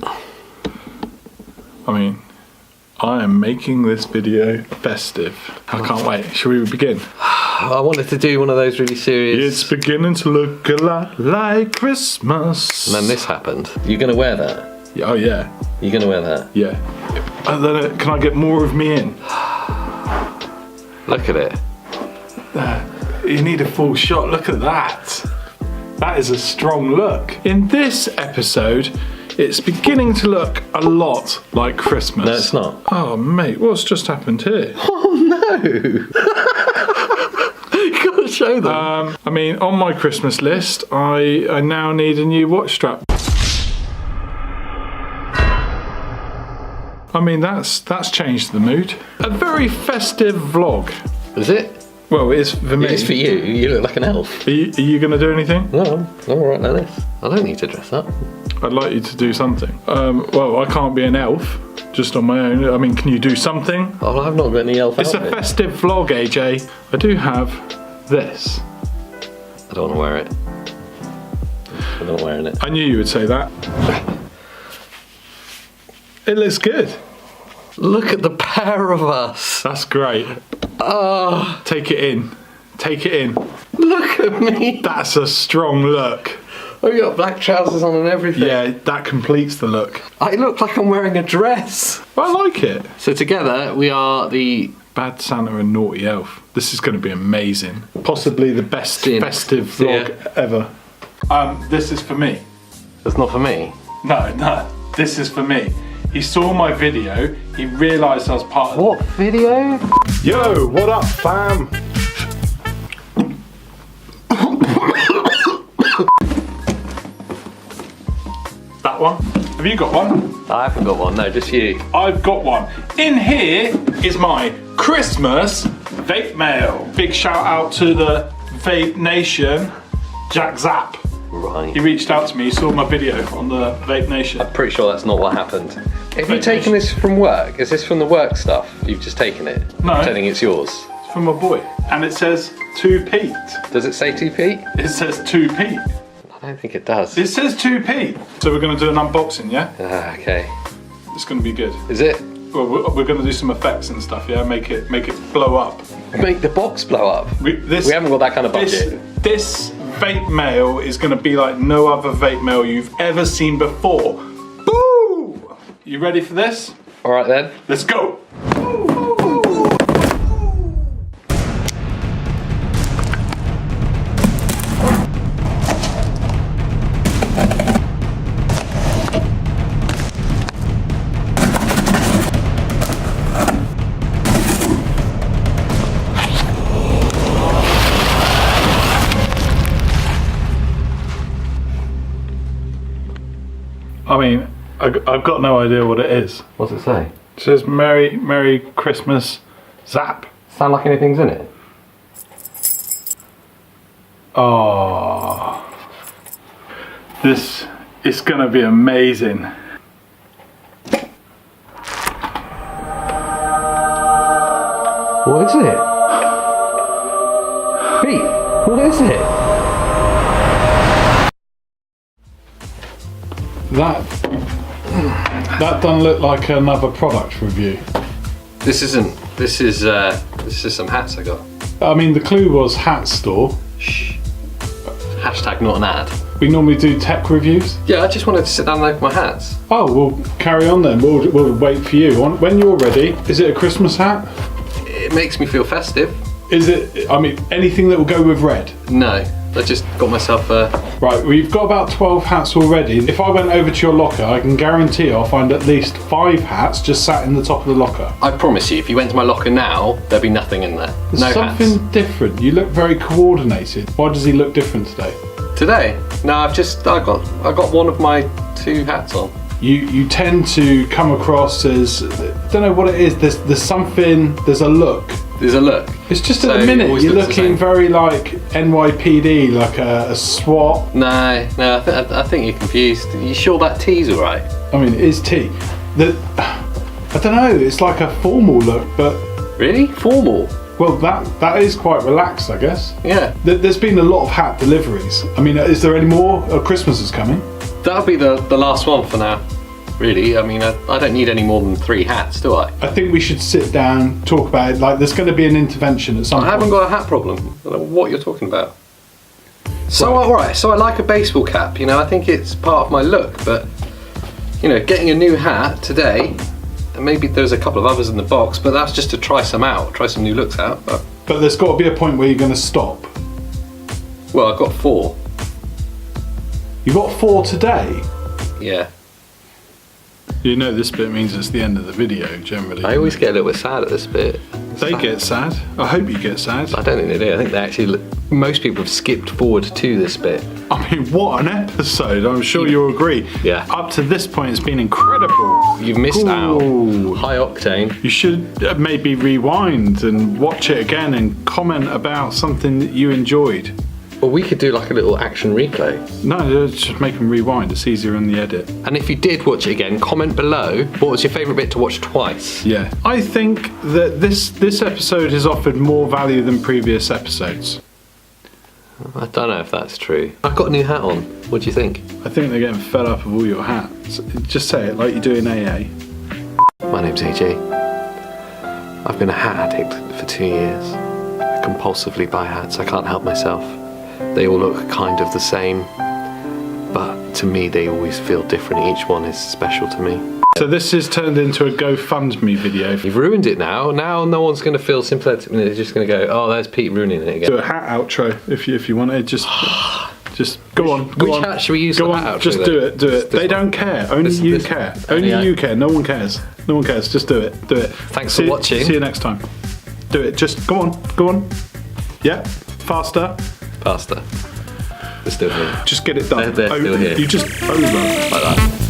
I mean, I am making this video festive. I can't wait. Shall we begin? I wanted to do one of those really serious... It's beginning to look a lot like Christmas. And then this happened. You're going to wear that? Yeah, oh yeah. You're going to wear that? Yeah. And then, can I get more of me in? Look at it. You need a full shot. Look at that. That is a strong look. In this episode, it's beginning to look a lot like Christmas. No, it's not. Oh, mate, what's just happened here? Oh, no. You got to show them. I mean, on my Christmas list, I now need a new watch strap. I mean, that's changed the mood. A very festive vlog. Is it? Well, it is for me. It is for you. You look like an elf. Are you going to do anything? No, I'm all right like this. I don't need to dress up. I'd like you to do something. Well, I can't be an elf just on my own. I mean, can you do something? Oh, I've not got any elf It's outfit. a festive vlog, AJ. I do have this. I don't want to wear it. I'm not wearing it. I knew you would say that. It looks good. Look at the pair of us. That's great. Oh, Take it in. Take it in. look at me. That's a strong look. I've got black trousers on and everything. Yeah, that completes the look. I look like I'm wearing a dress. I like it. So together we are the... Bad Santa and Naughty Elf. This is going to be amazing. Possibly the best See you festive next- see ya. vlog ever. This is for me. That's not for me. No, this is for me. He saw my video, he realised I was part of What video? Yo, what up, fam? That one? Have you got one? I haven't got one, no, just you. I've got one. In here is my Christmas vape mail. Big shout out to the Vape Nation, Jack Zapp. Right. He reached out to me, he saw my video on the Vape Nation. I'm pretty sure that's not what happened. Have you Vape taken Nation. this from work? Is this from the work stuff? You've just taken it? No. Pretending it's yours? It's from my boy. And it says to Pete. Does it say 2p? It says to Pete. I don't think it does. It says 2p. So we're going to do an unboxing, yeah? Okay. It's going to be good. Is it? Well, we're going to do some effects and stuff, yeah? Make it blow up. Make the box blow up? We haven't got that kind of budget. This vape mail is going to be like no other vape mail you've ever seen before. Boo! You ready for this? All right then. Let's go! I mean, I've got no idea what it is. What's it say? It says Merry Christmas Zap. Sound like anything's in it? Oh, this is gonna be amazing. What is it? Pete, what is it? That doesn't look like another product review. This is some hats I got. I mean, the clue was hat store. Shh. Hashtag not an ad. We normally do tech reviews. Yeah, I just wanted to sit down and look at my hats. Oh, we'll carry on then. We'll wait for you. When you're ready, is it a Christmas hat? It makes me feel festive. Is it, I mean, anything that will go with red? No, I just got myself a... Right, we've got about 12 hats already. If I went over to your locker, I can guarantee I'll find at least 5 hats just sat in the top of the locker. I promise you, if you went to my locker now, there'd be nothing in there. There's no something hats. different. You look very coordinated. Why does he look different today? Today? No, I got one of my 2 hats on. You tend to come across as, I don't know what it is, there's something, there's a look. There's a look. It's just So at the it minute, always you're looks the looking same. very like NYPD, like a SWAT. No, I think you're confused. Are you sure that tee's alright? I mean, it is T. I don't know, it's like a formal look, but... Really? Formal? Well, that is quite relaxed, I guess. Yeah. There's been a lot of hat deliveries. I mean, is there any more? Christmas is coming. That'll be the last one for now. really. I mean, I don't need any more than 3 hats, do I? I think we should sit down, talk about it. Like, there's going to be an intervention at some point. I haven't got a hat problem. I don't know what you're talking about. So, alright, so I like a baseball cap, you know, I think it's part of my look, but, you know, getting a new hat today, and maybe there's a couple of others in the box, but that's just to try some new looks out. But there's got to be a point where you're going to stop. Well, I've got 4. You got 4 today? Yeah. You know this bit means it's the end of the video, generally. I always get a little bit sad at this bit. They get sad. I hope you get sad. I don't think they do. I think they actually, most people have skipped forward to this bit. I mean, what an episode. I'm sure you'll agree. Yeah. Up to this point, it's been incredible. You've missed out. Ooh. High octane. You should maybe rewind and watch it again and comment about something that you enjoyed. Well, we could do like a little action replay. No, just make them rewind. It's easier in the edit. And if you did watch it again, comment below what was your favourite bit to watch twice. Yeah. I think that this episode has offered more value than previous episodes. I don't know if that's true. I've got a new hat on. What do you think? I think they're getting fed up of all your hats. Just say it like you do in AA. My name's AJ. I've been a hat addict for 2 years. I compulsively buy hats. I can't help myself. They all look kind of the same, but to me they always feel different. Each one is special to me. So this has turned into a GoFundMe video. You've ruined it now. Now no one's going to feel sympathetic. They're just going to go, oh, there's Pete ruining it again. Do a hat outro if you want it. Just go on. Which hat should we use? Go for on. hat outro Just then? do it. Do it. They don't care. Only you care. Only you care. No one cares. No one cares. Just do it. Do it. Thanks for watching. See you next time. Do it. Just go on. Go on. Yeah. Faster. Faster. They're still here. Just get it done. They're still here. You just over. Like that.